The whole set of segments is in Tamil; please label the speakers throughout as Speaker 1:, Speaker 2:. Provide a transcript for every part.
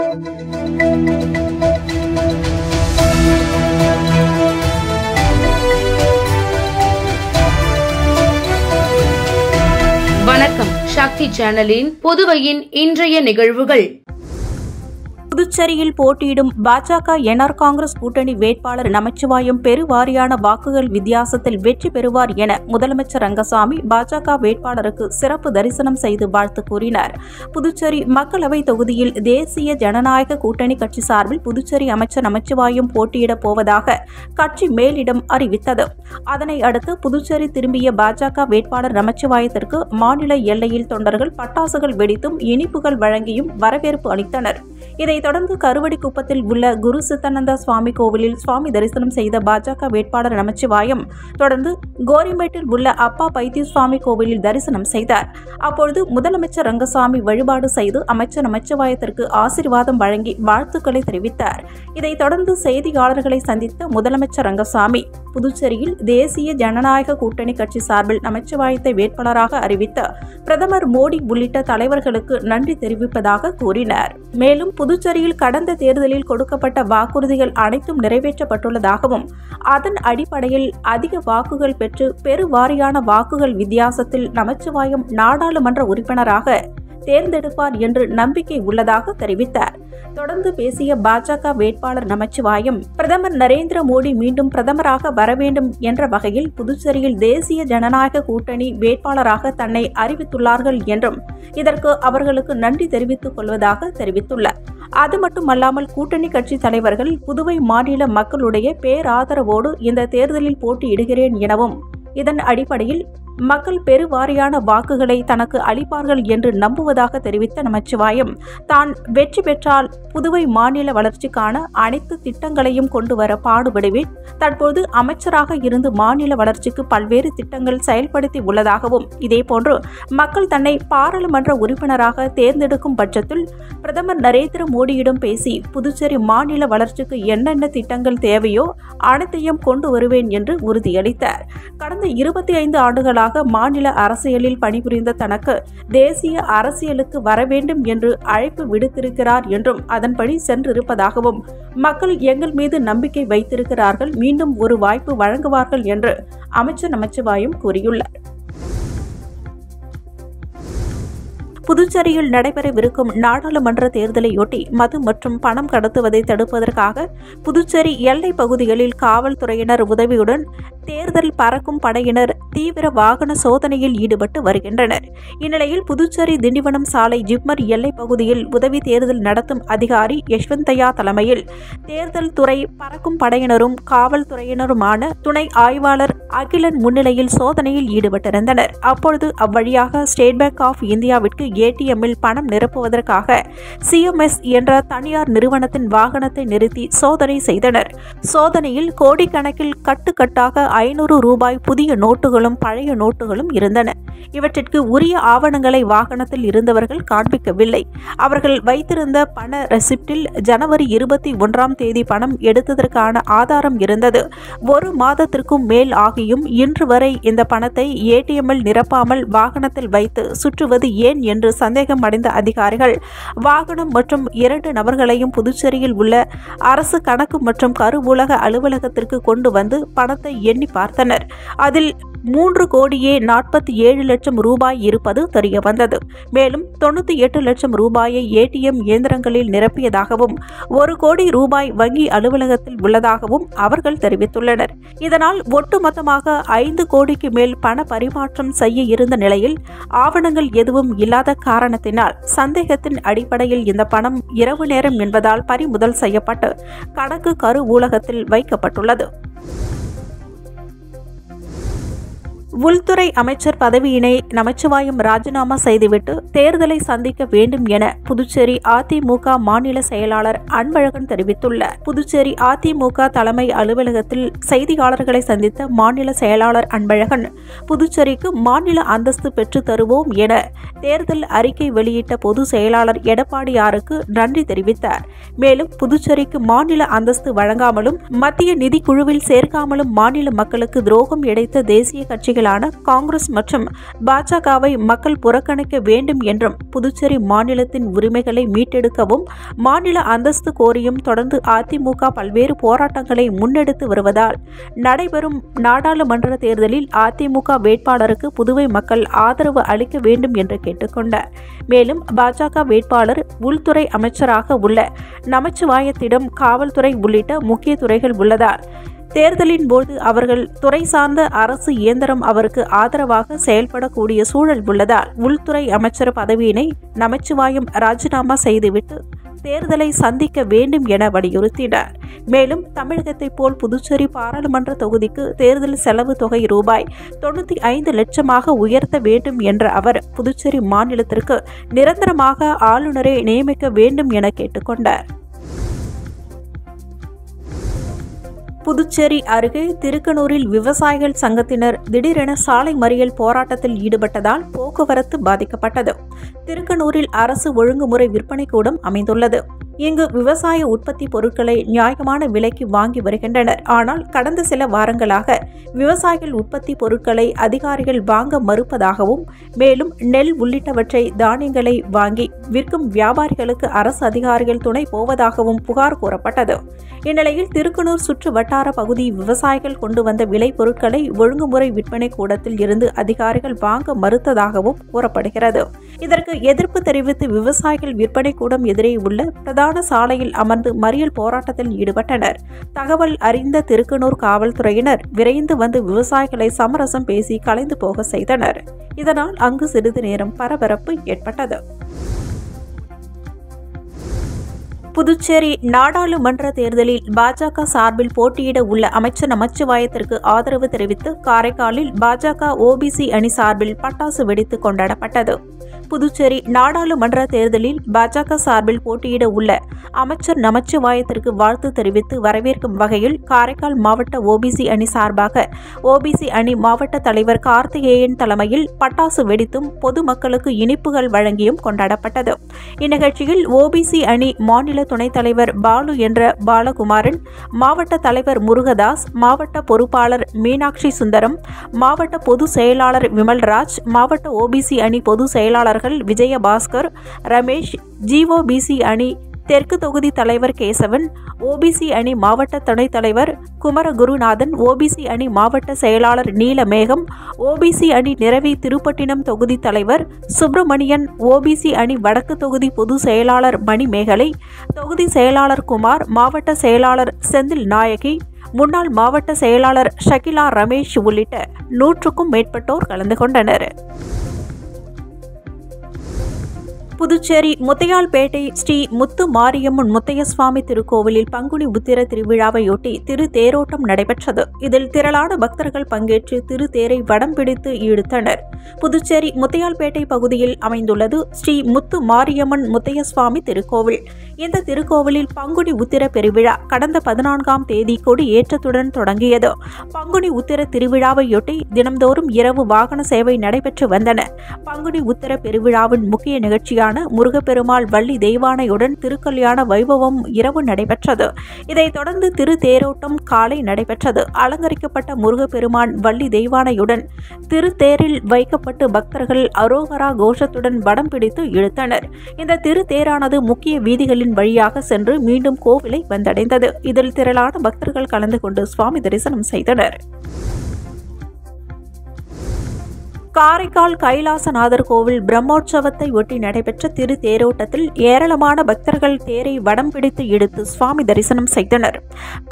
Speaker 1: வணக்கம். சக்தி சேனலின் புதுவையின் இன்றைய நிகழ்வுகள்.
Speaker 2: புதுச்சேரியில் போட்டியிடும் பாஜக என்ஆர் காங்கிரஸ் கூட்டணி வேட்பாளர் நமச்சிவாயம் பெருவாரியான வாக்குகள் வித்தியாசத்தில் வெற்றி பெறுவார் என முதலமைச்சர் ரங்கசாமி பாஜக வேட்பாளருக்கு சிறப்பு தரிசனம் செய்து வாழ்த்து கூறினார். புதுச்சேரி மக்களவை தொகுதியில் தேசிய ஜனநாயக கூட்டணி கட்சி சார்பில் புதுச்சேரி அமைச்சர் நமச்சிவாயம் போட்டியிடப் போவதாக கட்சி மேலிடம் அறிவித்தது. அதனை அடுத்து புதுச்சேரி திரும்பிய பாஜக வேட்பாளர் நமச்சிவாயத்திற்கு மாநில எல்லையில் தொண்டர்கள் பட்டாசுகள் வெடித்தும் இனிப்புகள் வழங்கியும் வரவேற்பு அளித்தனர். இதைத் தொடர்ந்து கருவடிக்குப்பத்தில் உள்ள குரு சித்தானந்த சுவாமி கோவிலில் சுவாமி தரிசனம் செய்த பாஜக வேட்பாளர் நமச்சிவாயம் தொடர்ந்து கோரிமேட்டில் உள்ள அப்பா பைத்திய சுவாமி கோவிலில் தரிசனம் செய்தார். அப்பொழுது முதலமைச்சர் ரங்கசாமி வழிபாடு செய்து அமைச்சர் நமச்சிவாயத்திற்கு ஆசீர்வாதம் வழங்கி வாழ்த்துக்களை தெரிவித்தார். இதைத் தொடர்ந்து செய்தியாளர்களை சந்தித்த முதலமைச்சர் ரங்கசாமி புதுச்சேரியில் தேசிய ஜனநாயக கூட்டணி கட்சி சார்பில் நமச்சிவாயத்தை வேட்பாளராக அறிவித்த பிரதமர் மோடி உள்ளிட்ட தலைவர்களுக்கு நன்றி தெரிவிப்பதாக கூறினார். மேலும் புதுச்சேரியில் கடந்த தேர்தலில் கொடுக்கப்பட்ட வாக்குறுதிகள் அனைத்தும் நிறைவேற்றப்பட்டுள்ளதாகவும் அதன் அடிப்படையில் அதிக வாக்குகள் பெற்று பெருவாரியான வாக்குகள் வித்தியாசத்தில் நமச்சிவாயம் நாடாளுமன்ற உறுப்பினராக தேர்ந்தெடுப்பார் என்று நம்பிக்கை உள்ளதாக தெரிவித்தார். தொடர்ந்து பேசிய பாஜக வேட்பாளர் நமச்சிவாயம் பிரதமர் நரேந்திர மோடி மீண்டும் பிரதமராக வர வேண்டும் என்ற வகையில் புதுச்சேரியில் தேசிய ஜனநாயக கூட்டணி வேட்பாளராக தன்னை அறிவித்துள்ளார்கள் என்றும் இதற்கு அவர்களுக்கு நன்றி தெரிவித்துக் கொள்வதாக தெரிவித்துள்ளார். அது மட்டுமல்லாமல் கூட்டணி கட்சி தலைவர்கள் புதுவை மாநில மக்களுடைய பேராதரவோடு இந்த தேர்தலில் போட்டியிடுகிறேன் எனவும் இதன் அடிப்படையில் மக்கள் பெருவாரியான வாக்குகளை தனக்கு அளிப்பார்கள் என்று நம்புவதாக தெரிவித்த நமச்சிவாயம் தான் வெற்றி பெற்றால் புதுவை மாநில வளர்ச்சிக்கான அனைத்து திட்டங்களையும் கொண்டுவர பாடுபடுவேன். தற்போது அமைச்சராக இருந்து மாநில வளர்ச்சிக்கு பல்வேறு திட்டங்கள் செயல்படுத்தி உள்ளதாகவும் இதேபோன்று மக்கள் தன்னை பாராளுமன்ற உறுப்பினராக தேர்ந்தெடுக்கும் பட்சத்தில் பிரதமர் நரேந்திர மோடியிடம் பேசி புதுச்சேரி மாநில வளர்ச்சிக்கு என்னென்ன திட்டங்கள் தேவையோ அனைத்தையும் கொண்டு வருவேன் என்று உறுதியளித்தார். கடந்த 25 ஆண்டுகளாக மாநில அரசியலில் பணிபுரிந்த தனக்கு தேசிய அரசியலுக்கு வர வேண்டும் என்று அழைப்பு விடுத்திருக்கிறார் என்றும் அதன்படி சென்றிருப்பதாகவும் மக்கள் எங்கள் மீது நம்பிக்கை வைத்திருக்கிறார்கள், மீண்டும் ஒரு வாய்ப்பு வழங்குவார்கள் என்று அமைச்சர் நமச்சிவாயம் கூறியுள்ளார். புதுச்சேரியில் நடைபெறவிருக்கும் நாடாளுமன்ற தேர்தலையொட்டி மது மற்றும் பணம் கடத்துவதை தடுப்பதற்காக புதுச்சேரி எல்லை பகுதிகளில் காவல்துறையினர் உதவியுடன் தேர்தல் பறக்கும் படையினர் தீவிர வாகன சோதனையில் ஈடுபட்டு வருகின்றனர். இந்நிலையில் புதுச்சேரி திண்டிவனம் சாலை ஜிப்மர் எல்லை பகுதியில் உதவி தேர்தல் நடத்தும் அதிகாரி யஷ்வந்தையா தலைமையில் தேர்தல் துறை பறக்கும் படையினரும் காவல்துறையினருமான துணை ஆய்வாளர் அகிலன் முன்னிலையில் சோதனையில் ஈடுபட்டிருந்தனர். அப்பொழுது அவ்வழியாக ஸ்டேட் பேங்க் ஆஃப் இந்தியாவிற்கு ஏடிஎம்மில் பணம் நிரப்புவதற்காக சிஎம்எஸ் என்ற தனியார் நிறுவனத்தின் வாகனத்தை நிறுத்தி சோதனை செய்தனர். சோதனையில் கோடிக்கணக்கில் கட்டுக்கட்டாக 500 ரூபாய் புதிய நோட்டுகளும் பழைய நோட்டுகளும் இருந்தன. இவற்றிற்கு உரிய ஆவணங்களை வாகனத்தில் இருந்தவர்கள் காண்பிக்கவில்லை. அவர்கள் வைத்திருந்த பண ரெசிப்டில் ஜனவரி 21ஆம் தேதி பணம் எடுத்ததற்கான ஆதாரம் இருந்தது. 1 மாதத்திற்கும் மேல் ஆகியும் இன்று வரை இந்த பணத்தை ஏடிஎம்மில் நிரப்பாமல் வாகனத்தில் வைத்து சுற்றுவது ஏன் என்று சந்தேகம் அடைந்த அதிகாரிகள் வாகனம் மற்றும் 2 நபர்களையும் புதுச்சேரியில் உள்ள அரசு கணக்கு மற்றும் கருவூலக அலுவலகத்திற்கு கொண்டு வந்து பணத்தை எண்ணி பார்த்தனர். அதில் 3 கோடியே 47 லட்சம் ரூபாய் இருப்பது தெரியவந்தது. மேலும் 98 லட்சம் ரூபாயை ஏடிஎம் இயந்திரங்களில் நிரப்பியதாகவும் 1 கோடி ரூபாய் வங்கி அலுவலகத்தில் உள்ளதாகவும் அவர்கள் தெரிவித்துள்ளனர். இதனால் ஒட்டுமொத்தமாக 5 கோடிக்கு மேல் பண பரிமாற்றம் செய்ய இருந்த நிலையில் ஆவணங்கள் எதுவும் இல்லாத காரணத்தினால் சந்தேகத்தின் அடிப்படையில் இந்த பணம் இரவு நேரம் என்பதால் பறிமுதல் செய்யப்பட்டு கணக்கு கருவூலகத்தில் வைக்கப்பட்டுள்ளது. உள்துறை அமைச்சர் பதவியினை நமச்சிவாயம் ராஜினாமா செய்துவிட்டு தேர்தலை சந்திக்க வேண்டும் என புதுச்சேரி அதிமுக மாநில செயலாளர் அன்பழகன் தெரிவித்துள்ளார். புதுச்சேரி அதிமுக தலைமை அலுவலகத்தில் செய்தியாளர்களை சந்தித்த மாநில செயலாளர் அன்பழகன் புதுச்சேரிக்கு மாநில அந்தஸ்து பெற்று தருவோம் என தேர்தல் அறிக்கை வெளியிட்ட பொதுச் செயலாளர் எடப்பாடியாருக்கு நன்றி தெரிவித்தார். மேலும் புதுச்சேரிக்கு மாநில அந்தஸ்து வழங்காமலும் மத்திய நிதிக்குழுவில் சேர்க்காமலும் மாநில மக்களுக்கு துரோகம் இழைத்த தேசிய கட்சிகள் கட்சிகளான காங்கிரஸ் மற்றும் பாஜகவை மக்கள் புறக்கணிக்க வேண்டும் என்றும் புதுச்சேரி மாநிலத்தின் உரிமைகளை மீட்டெடுக்கவும் மாநில அந்தஸ்து கோரியும் தொடர்ந்து அதிமுக பல்வேறு போராட்டங்களை முன்னெடுத்து வருவதால் நடைபெறும் நாடாளுமன்ற தேர்தலில் அதிமுக வேட்பாளருக்கு புதுவை மக்கள் ஆதரவு அளிக்க வேண்டும் என்று கேட்டுக்கொண்டார். மேலும் பாஜக வேட்பாளர் உள்துறை அமைச்சராக உள்ள நமச்சிவாயத்திடம் காவல்துறை உள்ளிட்ட முக்கிய துறைகள் உள்ளதால் தேர்தலின் போது அவர்கள் துறை சார்ந்த அரசு இயந்திரம் அவருக்கு ஆதரவாக செயல்படக்கூடிய சூழல் உள்ளதால் உள்துறை அமைச்சர் பதவியினை நமச்சிவாயம் ராஜினாமா செய்துவிட்டு தேர்தலை சந்திக்க வேண்டும் என வலியுறுத்தினார். மேலும் தமிழகத்தைப் போல் புதுச்சேரி பாராளுமன்ற தொகுதிக்கு தேர்தல் செலவு தொகை ரூபாய் 95 லட்சமாக உயர்த்த வேண்டும் என்ற அவர் புதுச்சேரி மாநிலத்திற்கு நிரந்தரமாக ஆளுநரை நியமிக்க வேண்டும் என கேட்டுக்கொண்டார். புதுச்சேரி அருகே திருக்கனூரில் விவசாயிகள் சங்கத்தினர் திடீரென சாலை மறியல் போராட்டத்தில் ஈடுபட்டதால் போக்குவரத்து பாதிக்கப்பட்டது. திருக்கனூரில் அரசு ஒழுங்குமுறை விற்பனை கூடம் அமைந்துள்ளது. இங்கு விவசாய உற்பத்தி பொருட்களை நியாயமான விலைக்கு வாங்கி வருகின்றனர். ஆனால் கடந்த சில வாரங்களாக விவசாயிகள் உற்பத்தி பொருட்களை அதிகாரிகள் வாங்க மறுப்பதாகவும் மேலும் நெல் உள்ளிட்டவற்றை தானியங்களை வாங்கி விற்கும் வியாபாரிகளுக்கு அரசு அதிகாரிகள் துணை போவதாகவும் புகார் கூறப்பட்டது. இந்நிலையில் திருக்கனூர் சுற்று வட்டார பகுதி விவசாயிகள் கொண்டு வந்த விலை பொருட்களை ஒழுங்குமுறை விற்பனை கூடத்தில் இருந்து அதிகாரிகள் வாங்க மறுத்ததாகவும் கூறப்படுகிறது. இதற்கு எதிர்ப்பு தெரிவித்து விவசாயிகள் விற்பனை கூடம் எதிரே உள்ள பிரதான சாலையில் அமர்ந்து மறியல் போராட்டத்தில் ஈடுபட்டனர். தகவல் அறிந்த திருக்கனூர் காவல்துறையினர் விரைந்து வந்து விவசாயிகளை சமரசம் பேசி கலைந்து போக செய்தனர். இதனால் அங்கு சிறிது நேரம் பரபரப்பு ஏற்பட்டது. புதுச்சேரி நாடாளுமன்ற தேர்தலில் பாஜக சார்பில் போட்டியிட உள்ள அமைச்சர் நமச்சிவாயத்திற்கு ஆதரவு தெரிவித்து காரைக்காலில் பாஜக ஓபிசி அணி சார்பில் பட்டாசு வெடித்து கொண்டாடப்பட்டது. புதுச்சேரி நாடாளுமன்ற தேர்தலில் பாஜக சார்பில் போட்டியிட உள்ள அமைச்சர் நமச்சிவாயத்திற்கு வாழ்த்து தெரிவித்து வரவேற்கும் வகையில் காரைக்கால் மாவட்ட ஓபிசி அணி சார்பாக ஓபிசி அணி மாவட்ட தலைவர் கார்த்திகேயன் தலைமையில் பட்டாசு வெடித்தும் பொதுமக்களுக்கு இனிப்புகள் வழங்கியும் கொண்டாடப்பட்டது. இந்நிகழ்ச்சியில் ஓபிசி அணி மாநில துணைத் தலைவர் பாலு என்ற பாலகுமாரன், மாவட்ட தலைவர் முருகதாஸ், மாவட்ட பொறுப்பாளர் மீனாட்சி சுந்தரம், மாவட்ட பொதுச் செயலாளர் விமல்ராஜ், மாவட்ட ஓபிசி அணி பொதுச் செயலாளர்கள் விஜயபாஸ்கர், ரமேஷ், ஜிஓபிசி அணி தெற்கு தொகுதி தலைவர் கேசவன், ஓபிசி அணி மாவட்ட துணைத் தலைவர் குமரகுருநாதன், ஓபிசி அணி மாவட்ட செயலாளர் நீலமேகம், ஓபிசி அணி நிரவி திருப்பட்டினம் தொகுதி தலைவர் சுப்பிரமணியன், ஓபிசி அணி வடக்கு தொகுதி பொதுச் செயலாளர் மணிமேகலை, தொகுதி செயலாளர் குமார், மாவட்ட செயலாளர் செந்தில் நாயகி, முன்னாள் மாவட்ட செயலாளர் ஷகிலா ரமேஷ் உள்ளிட்ட 100க்கும் மேற்பட்டோர் கலந்து கொண்டனர். புதுச்சேரி முத்தையால்பேட்டை ஸ்ரீ முத்து மாரியம்மன் முத்தையசுவாமி திருக்கோவிலில் பங்குனி உத்திர திருவிழாவையொட்டி திரு தேரோட்டம் நடைபெற்றது. இதில் திரளான பக்தர்கள் பங்கேற்று திரு தேரை வடம் பிடித்து இழுத்தனர். புதுச்சேரி முத்தையால்பேட்டை பகுதியில் அமைந்துள்ளது ஸ்ரீ முத்து மாரியம்மன் முத்தையசுவாமி திருக்கோவில். இந்த திருக்கோவிலில் பங்குனி உத்திர பெருவிழா கடந்த 14ஆம் தேதி கொடி ஏற்றத்துடன் தொடங்கியது. பங்குனி உத்திர திருவிழாவையொட்டி தினம்தோறும் இரவு வாகன சேவை நடைபெற்று வந்தன. பங்குனி உத்திர பெருவிழாவின் முக்கிய நிகழ்ச்சியான முருகப்பெருமாள் வள்ளி தெய்வானையுடன் திருக்கல்யாண வைபவம் இரவு நடைபெற்றது. இதைத் தொடர்ந்து திரு தேரோட்டம் காலை நடைபெற்றது. அலங்கரிக்கப்பட்ட முருகப்பெருமான் வள்ளி தெய்வானையுடன் திருத்தேரில் வைக்கப்பட்டு பக்தர்கள் அரோகரா கோஷத்துடன் வடம் பிடித்து இழுத்தனர். இந்த திருத்தேரானது முக்கிய வீதிகளின் வழியாக சென்று மீண்டும் கோவிலை வந்தடைந்தது. இதில் திரளான பக்தர்கள் கலந்து கொண்டு சுவாமி தரிசனம் செய்தனர். காரைக்கால் கைலாசநாதர் கோவில் பிரம்மோற்சவத்தை ஒட்டி நடைபெற்ற திரு தேரோட்டத்தில் ஏராளமான பக்தர்கள் தேரை வடம் பிடித்து இழுத்து சுவாமி தரிசனம் செய்தனர்.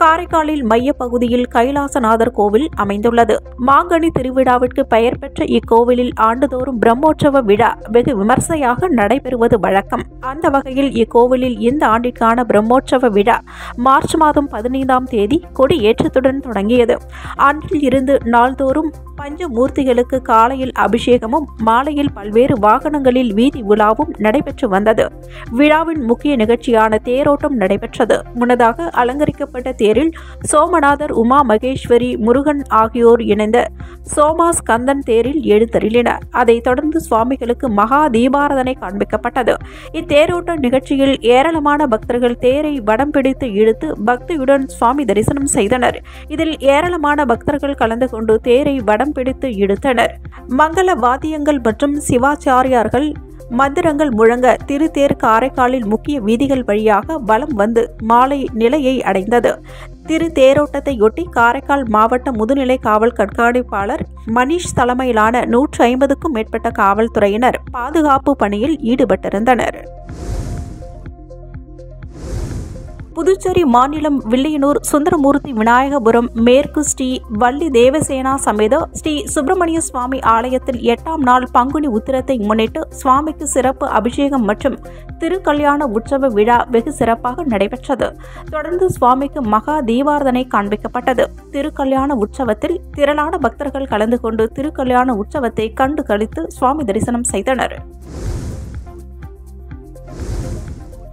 Speaker 2: காரைக்காலில் மையப்பகுதியில் கைலாசநாதர் கோவில் அமைந்துள்ளது. மாங்கனி திருவிழாவிற்கு பெயர் பெற்ற இக்கோவிலில் ஆண்டுதோறும் பிரம்மோற்சவ விழா வெகு விமர்சையாக நடைபெறுவது வழக்கம். அந்த வகையில் இக்கோவிலில் இந்த ஆண்டிற்கான பிரம்மோற்சவ விழா மார்ச் மாதம் 15ஆம் தேதி கொடி ஏற்றத்துடன் தொடங்கியது. அன்றில் இருந்து நாள்தோறும் பஞ்சமூர்த்திகளுக்கு காலையில் காலையில் அபிஷேகமும் மாலையில் பல்வேறு வாகனங்களில் வீதி உலாவும் நடைபெற்று வந்தது. விழாவின் முக்கிய நிகழ்ச்சியான தேரோட்டம் நடைபெற்றது. முன்னதாக அலங்கரிக்கப்பட்ட தேரில் சோமநாதர், உமா மகேஸ்வரி, முருகன் ஆகியோர் இணைந்த சோமாஸ்கந்தன் தேரில் எழுந்தருளினர். அதைத் தொடர்ந்து சுவாமிகளுக்கு மகா தீபாராதனை காண்பிக்கப்பட்டது. இத்தேரோட்ட நிகழ்ச்சியில் ஏராளமான பக்தர்கள் தேரை வடம் பிடித்து இழுத்து பக்தியுடன் சுவாமி தரிசனம் செய்தனர். இதில் ஏராளமான பக்தர்கள் கலந்து கொண்டு தேரை வடம் பிடித்து இழுத்தனர். மங்கள வாத்தியங்கள் மற்றும் சிவாச்சாரியார்கள் மந்திரங்கள் முழங்க திருத்தேர் காரைக்காலில் முக்கிய வீதிகள் வழியாக வலம் வந்து மாலை நிலையை அடைந்தது. திருத்தேரோட்டத்தையொட்டி காரைக்கால் மாவட்ட முதுநிலை காவல் கண்காணிப்பாளர் மணிஷ் தலைமையிலான 150க்கும் மேற்பட்ட காவல்துறையினர் பாதுகாப்பு பணியில் ஈடுபட்டிருந்தனர். புதுச்சேரி மாநிலம் வில்லியனூர் சுந்தரமூர்த்தி விநாயகபுரம் மேற்கு ஸ்ரீ வள்ளி தேவசேனா சமேத ஸ்ரீ சுப்பிரமணிய சுவாமி ஆலயத்தில் 8ஆம் நாள் பங்குனி உத்திரத்தை முன்னிட்டு சுவாமிக்கு சிறப்பு அபிஷேகம் மற்றும் திருக்கல்யாண உற்சவ விழா வெகு சிறப்பாக நடைபெற்றது. தொடர்ந்து சுவாமிக்கு மகா தீபாராதனை காண்பிக்கப்பட்டது. திருக்கல்யாண உற்சவத்தில் திரளான பக்தர்கள் கலந்து கொண்டு திருக்கல்யாண உற்சவத்தை கண்டு களித்து சுவாமி தரிசனம் செய்தனர்.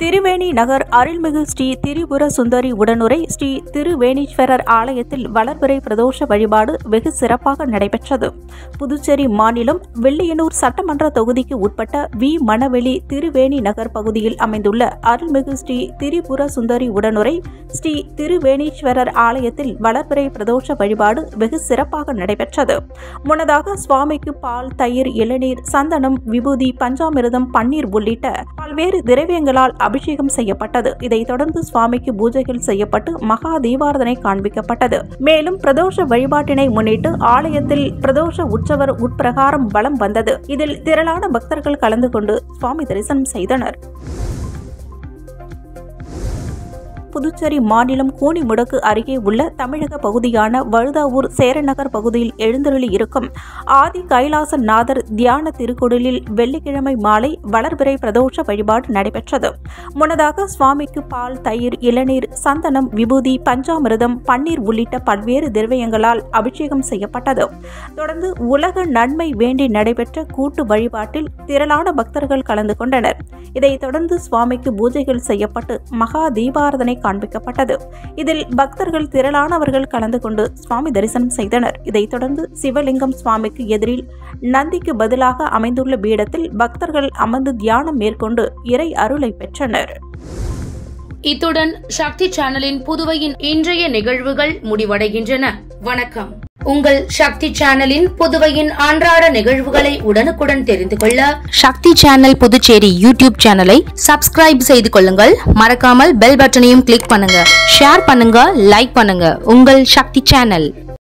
Speaker 2: திருவேணி நகர் அருள்மிகு ஸ்ரீ திரிபுர சுந்தரி உடனுரை ஸ்ரீ திருவேணீஸ்வரர் ஆலயத்தில் வளர்பிறை பிரதோஷ வழிபாடு வெகு சிறப்பாக நடைபெற்றது. புதுச்சேரி மாநிலம் வில்லியனூர் சட்டமன்ற தொகுதிக்கு உட்பட்ட வி மணவெளி திருவேணி நகர் பகுதியில் அமைந்துள்ள அருள்மிகு ஸ்ரீ திரிபுர சுந்தரி உடனுரை ஸ்ரீ திருவேணீஸ்வரர் ஆலயத்தில் வளர்பிறை பிரதோஷ வழிபாடு வெகு சிறப்பாக நடைபெற்றது. முன்னதாக சுவாமிக்கு பால், தயிர், இளநீர், சந்தனம், விபூதி, பஞ்சாமிர்தம், பன்னீர் உள்ளிட்ட பல்வேறு திரவியங்களால் அபிஷேகம் செய்யப்பட்டது. இதைத் தொடர்ந்து சுவாமிக்கு பூஜைகள் செய்யப்பட்டு மகா தீபாராதனை காண்பிக்கப்பட்டது. மேலும் பிரதோஷ வழிபாட்டினை முன்னிட்டு ஆலயத்தில் பிரதோஷ உற்சவர் உட்பிரகாரம் வலம் வந்தது. இதில் திரளான பக்தர்கள் கலந்து கொண்டு சுவாமி தரிசனம் செய்தனர். புதுச்சேரி மாநிலம் கூனிமுடக்கு அருகே உள்ள தமிழக பகுதியான வழுதாவூர் சேரநகர் பகுதியில் எழுந்தருளி இருக்கும் ஆதி கைலாசநாதர் தியான திருக்குடிலில் வெள்ளிக்கிழமை மாலை வளர்பிறை பிரதோஷ வழிபாடு நடைபெற்றது. முன்னதாக சுவாமிக்கு பால், தயிர், இளநீர், சந்தனம், விபூதி, பஞ்சாமிர்தம், பன்னீர் உள்ளிட்ட பல்வேறு திரவியங்களால் அபிஷேகம் செய்யப்பட்டது. தொடர்ந்து உலக நன்மை வேண்டி நடைபெற்ற கூட்டு வழிபாட்டில் திரளான பக்தர்கள் கலந்து கொண்டனர். இதைத் தொடர்ந்து சுவாமிக்கு பூஜைகள் செய்யப்பட்டு மகா தீபாராதனை காண்பிக்கப்பட்டது. இதில் பக்தர்கள் திரளானவர்கள் கலந்து கொண்டு சுவாமி தரிசனம் செய்தனர். இதைத் தொடர்ந்து சிவலிங்கம் சுவாமிக்கு எதிரில் நந்திக்கு பதிலாக அமைந்துள்ள பீடத்தில் பக்தர்கள் அமர்ந்து தியானம் மேற்கொண்டு இறை அருளை பெற்றனர்.
Speaker 1: இத்துடன் சக்தி சேனலின் புதுவையின் இன்றைய நிகழ்வுகள் முடிவடைகின்றன. வணக்கம். உங்கள் சக்தி சேனலின் புதுவையின் அன்றாட நிகழ்வுகளை உடனுக்குடன் தெரிந்து கொள்ள சக்தி சேனல் புதுச்சேரி யூடியூப் சேனலை சப்ஸ்கிரைப் செய்து கொள்ளுங்கள். மறக்காமல் பெல் பட்டனையும் கிளிக் பண்ணுங்க. ஷேர் பண்ணுங்க, லைக் பண்ணுங்க. உங்கள் சக்தி சேனல்.